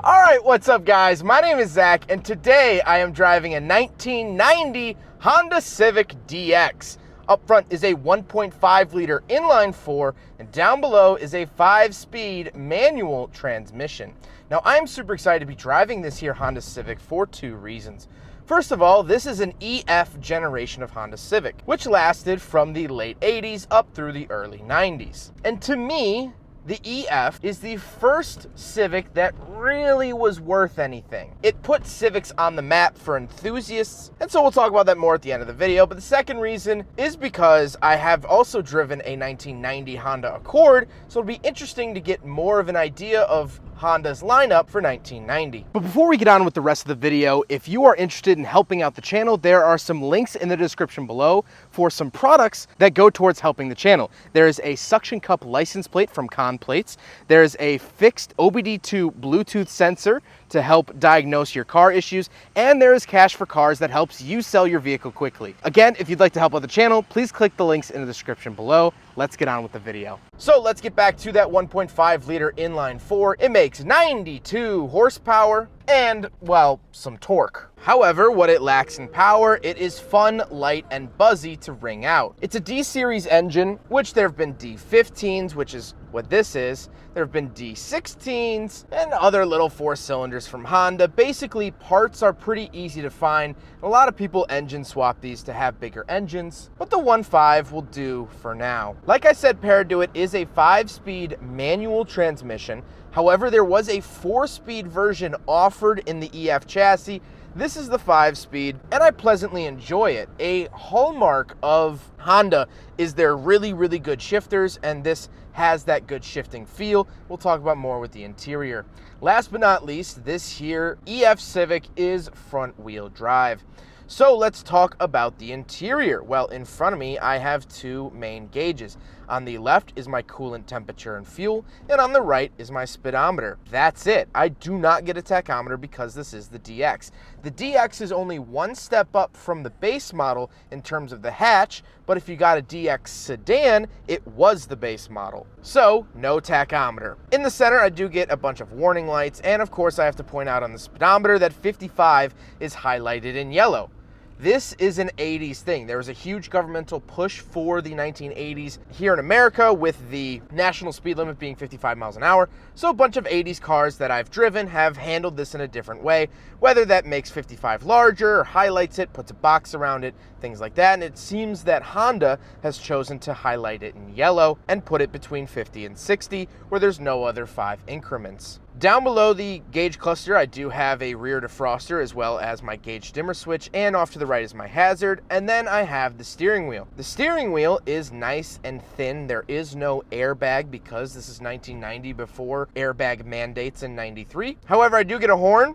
All right, what's up guys? My name is Zach and today I am driving a 1990 Honda Civic DX. Up front is a 1.5 liter inline 4 and down below is a 5-speed manual transmission. Now I'm super excited to be driving this here Honda Civic for two reasons. First of all, this is an EF generation of Honda Civic, which lasted from the late 80s up through the early 90s. And to me, the EF is the first Civic that really was worth anything. It put Civics on the map for enthusiasts, and so we'll talk about that more at the end of the video. But the second reason is because I have also driven a 1990 Honda Accord, so it'll be interesting to get more of an idea of Honda's lineup for 1990. But before we get on with the rest of the video, if you are interested in helping out the channel, there are some links in the description below for some products that go towards helping the channel. There is a suction cup license plate from Con Plates. There's a fixed OBD2 Bluetooth sensor to help diagnose your car issues, and there is Cash for Cars that helps you sell your vehicle quickly. Again, if you'd like to help out the channel, please click the links in the description below. Let's get on with the video. So let's get back to that 1.5 liter inline 4. It makes 92 horsepower and, well, some torque. However, what it lacks in power, it is fun, light, and buzzy to ring out. It's a D-Series engine, which there have been D15s, which is what this is. There have been D16s and other little 4 cylinders from Honda. Basically, parts are pretty easy to find. A lot of people engine swap these to have bigger engines, but the 1.5 will do for now. Like I said, paired to it is a 5-speed manual transmission. However, there was a 4-speed version offered in the EF chassis. This is the 5-speed, and I pleasantly enjoy it. A hallmark of Honda is their really, really good shifters, and this has that good shifting feel. We'll talk about more with the interior. Last but not least, this here EF Civic is front-wheel drive. So let's talk about the interior. Well, in front of me, I have two main gauges. On the left is my coolant temperature and fuel, and on the right is my speedometer. That's it. I do not get a tachometer because this is the DX. The DX is only one step up from the base model in terms of the hatch, but if you got a DX sedan, it was the base model. So, no tachometer. In the center, I do get a bunch of warning lights, and of course I have to point out on the speedometer that 55 is highlighted in yellow. This is an 80s thing. There was a huge governmental push for the 1980s here in America with the national speed limit being 55 miles an hour. So a bunch of 80s cars that I've driven have handled this in a different way, whether that makes 55 larger or highlights it, puts a box around it, things like that. And it seems that Honda has chosen to highlight it in yellow and put it between 50 and 60 where there's no other 5 increments. Down below the gauge cluster, I do have a rear defroster as well as my gauge dimmer switch, and off to the right is my hazard, and then I have the steering wheel. The steering wheel is nice and thin. There is no airbag because this is 1990 before airbag mandates in 93. However, I do get a horn.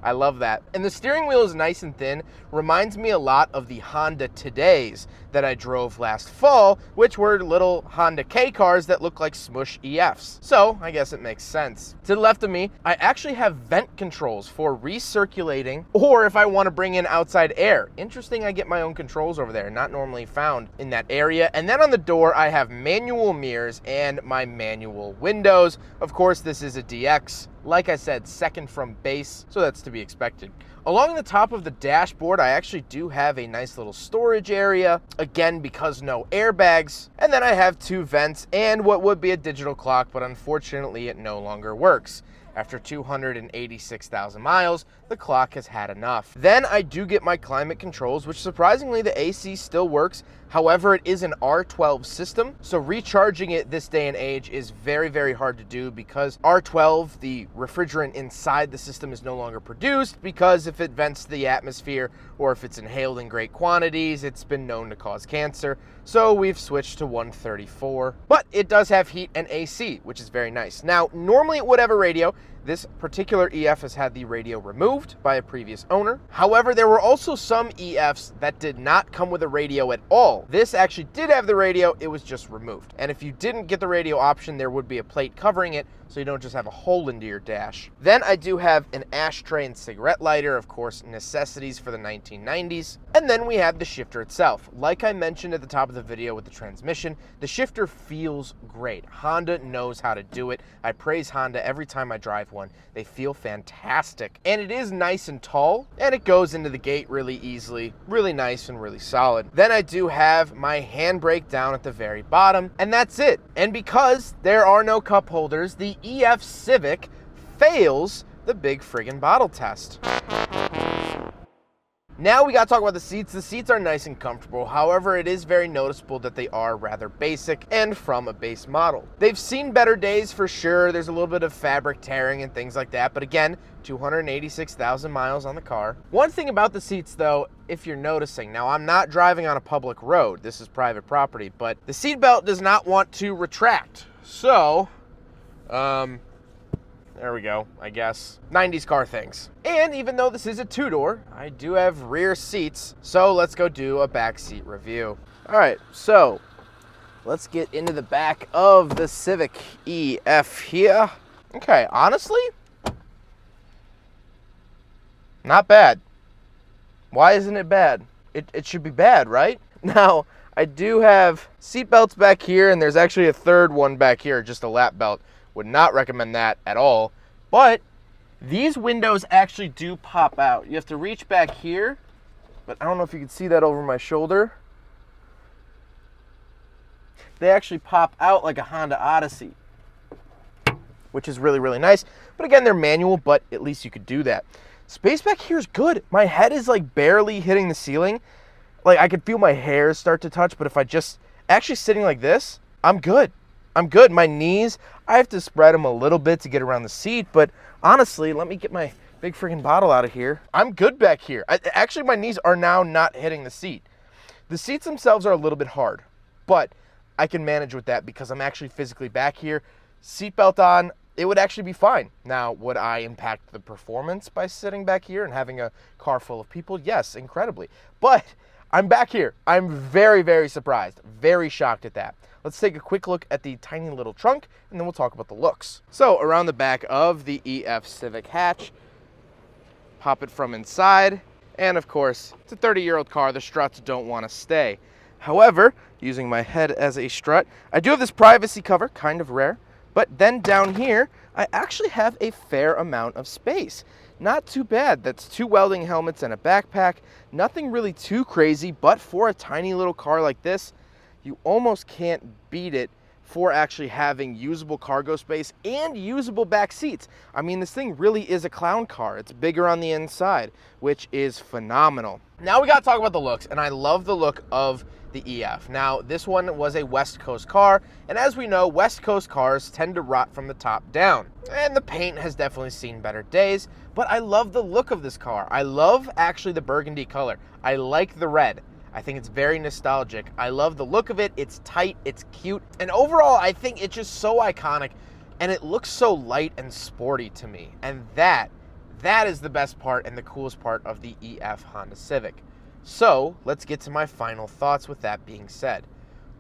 I love that. And the steering wheel is nice and thin, reminds me a lot of the Honda Todays that I drove last fall, which were little Honda K cars that look like smush EFs. So I guess it makes sense. To the left of me, I actually have vent controls for recirculating, or if I want to bring in outside air. Interesting, I get my own controls over there, not normally found in that area. And then on the door, I have manual mirrors and my manual windows. Of course, this is a DX. Like I said, second from base, so that's to be expected. Along the top of the dashboard, I actually do have a nice little storage area, again because no airbags. And then I have 2 vents and what would be a digital clock, but unfortunately it no longer works. After 286,000 miles, the clock has had enough. Then I do get my climate controls, which surprisingly the AC still works. However, it is an R12 system, so recharging it this day and age is very, very hard to do because R12, the refrigerant inside the system, is no longer produced because if it vents to the atmosphere or if it's inhaled in great quantities, it's been known to cause cancer. So we've switched to 134, but it does have heat and AC, which is very nice. Now, normally it would have a radio. This particular EF has had the radio removed by a previous owner. However, there were also some EFs that did not come with a radio at all. This actually did have the radio, it was just removed. And if you didn't get the radio option, there would be a plate covering it so you don't just have a hole into your dash. Then I do have an ashtray and cigarette lighter, of course, necessities for the 1990s. And then we have the shifter itself. Like I mentioned at the top of the video with the transmission, the shifter feels great. Honda knows how to do it. I praise Honda every time I drive one. They feel fantastic. And it is nice and tall, and it goes into the gate really easily, really nice and really solid. Then I do have my handbrake down at the very bottom, and that's it. And because there are no cup holders, the EF Civic fails the big friggin' bottle test. Now we gotta talk about the seats. The seats are nice and comfortable. However, it is very noticeable that they are rather basic and from a base model. They've seen better days for sure. There's a little bit of fabric tearing and things like that. But again, 286,000 miles on the car. One thing about the seats though, if you're noticing, now I'm not driving on a public road. This is private property, but the seat belt does not want to retract. So, there we go, I guess. 90s car things. And even though this is a two-door, I do have rear seats, so let's go do a back seat review. All right, so let's get into the back of the Civic EF here. Okay, honestly, not bad. Why isn't it bad? It should be bad, right? Now, I do have seat belts back here, and there's actually a third one back here, just a lap belt. Would not recommend that at all. But these windows actually do pop out. You have to reach back here, but I don't know if you can see that over my shoulder. They actually pop out like a Honda Odyssey, which is really, really nice. But again, they're manual, but at least you could do that. Space back here is good. My head is like barely hitting the ceiling. Like I could feel my hair start to touch, but if I just actually sitting like this, I'm good. I'm good. My knees, I have to spread them a little bit to get around the seat, but honestly, let me get my big freaking bottle out of here. I'm good back here. Actually, my knees are now not hitting the seat. The seats themselves are a little bit hard, but I can manage with that because I'm actually physically back here. Seatbelt on, it would actually be fine. Now, would I impact the performance by sitting back here and having a car full of people? Yes, incredibly. But I'm back here. I'm very, very surprised, very shocked at that. Let's take a quick look at the tiny little trunk, and then we'll talk about the looks. So around the back of the EF Civic hatch, pop it from inside, and of course, it's a 30-year-old car. The struts don't want to stay. However, using my head as a strut, I do have this privacy cover, kind of rare, but then down here, I actually have a fair amount of space. Not too bad. That's 2 welding helmets and a backpack. Nothing really too crazy, but for a tiny little car like this, you almost can't beat it for actually having usable cargo space and usable back seats. I mean, this thing really is a clown car. It's bigger on the inside, which is phenomenal. Now we gotta talk about the looks, and I love the look of the EF. Now, this one was a West Coast car, and as we know, West Coast cars tend to rot from the top down. And the paint has definitely seen better days, but I love the look of this car. I love actually the burgundy color. I like the red. I think it's very nostalgic. I love the look of it. It's tight, it's cute, and overall, I think it's just so iconic, and it looks so light and sporty to me. And that is the best part and the coolest part of the EF Honda Civic. So, let's get to my final thoughts with that being said.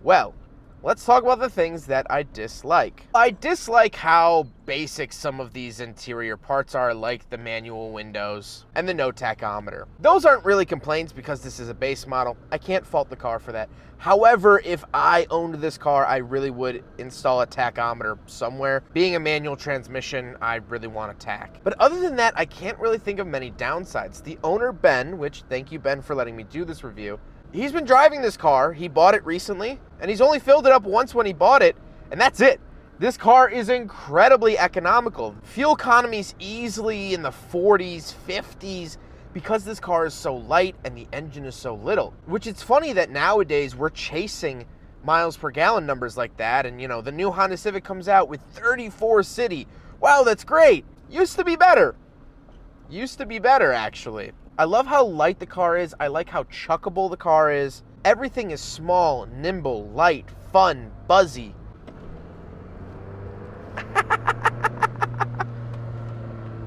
Well, let's talk about the things that I dislike. I dislike how basic some of these interior parts are, like the manual windows and the no tachometer. Those aren't really complaints because this is a base model. I can't fault the car for that. However, if I owned this car, I really would install a tachometer somewhere. Being a manual transmission, I really want a tach. But other than that, I can't really think of many downsides. The owner, Ben, which thank you, Ben, for letting me do this review, he's been driving this car. He bought it recently, and he's only filled it up once when he bought it, and that's it. This car is incredibly economical. Fuel economy's easily in the 40s, 50s, because this car is so light and the engine is so little. Which it's funny that nowadays we're chasing miles per gallon numbers like that, and you know, the new Honda Civic comes out with 34 city. Wow, that's great. Used to be better. Used to be better, actually. I love how light the car is. I like how chuckable the car is. Everything is small, nimble, light, fun, buzzy.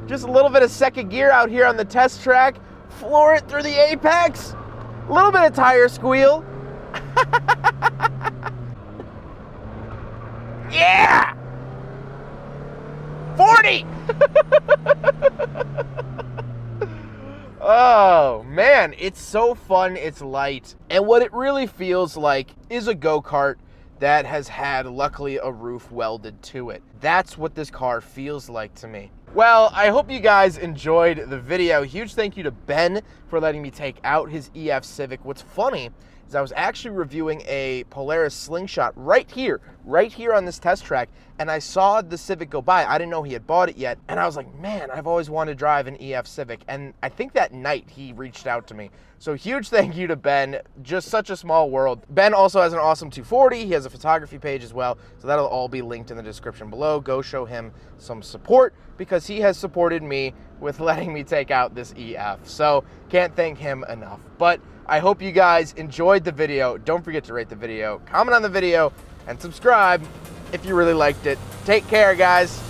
Just a little bit of second gear out here on the test track. Floor it through the apex. A little bit of tire squeal. Yeah! 40! Oh, man, it's so fun, it's light. And what it really feels like is a go-kart that has had, luckily, a roof welded to it. That's what this car feels like to me. Well, I hope you guys enjoyed the video. Huge thank you to Ben for letting me take out his EF Civic. What's funny is I was actually reviewing a Polaris Slingshot right here on this test track, and I saw the Civic go by. I didn't know he had bought it yet, and I was like, man, I've always wanted to drive an EF Civic, and I think that night he reached out to me. So huge thank you to Ben, just such a small world. Ben also has an awesome 240. He has a photography page as well, so that'll all be linked in the description below. Go show him some support because he has supported me with letting me take out this EF. So can't thank him enough. But I hope you guys enjoyed the video. Don't forget to rate the video, comment on the video, and subscribe if you really liked it. Take care, guys.